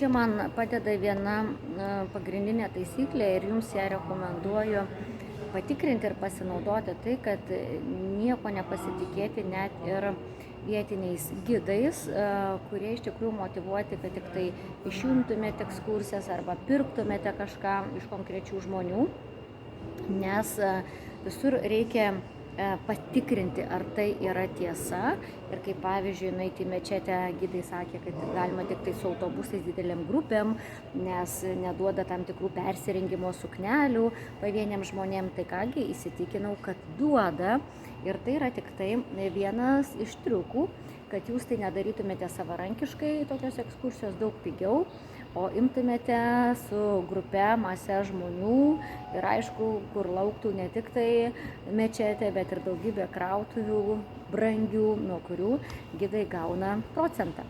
Čia man padeda viena pagrindinė taisyklė ir jums ją rekomenduoju patikrinti ir pasinaudoti tai, kad nieko nepasitikėti net ir vietiniais gidais, kurie iš tikrųjų motyvuoti, kad tik tai išjungtumėte ekskursijas arba pirktumėte kažką iš konkrečių žmonių, nes visur reikia patikrinti, ar tai yra tiesa. Ir kaip pavyzdžiui, nueiti į mečetę, gidai sakė, kad galima tik tai su autobusais didelėm grupėm, nes neduoda tam tikrų persirengimo suknelių pavieniam žmonėm. Tai kągi, įsitikinau, kad duoda. Ir tai yra tik tai vienas iš triukų, kad jūs tai nedarytumėte savarankiškai, tokios ekskursijos daug pigiau, o imtumėte su grupe, mase žmonių ir aišku, kur lauktų ne tik tai mečetė, bet ir daugybė krautuvių brangių, nuo kurių gidai gauna procentą.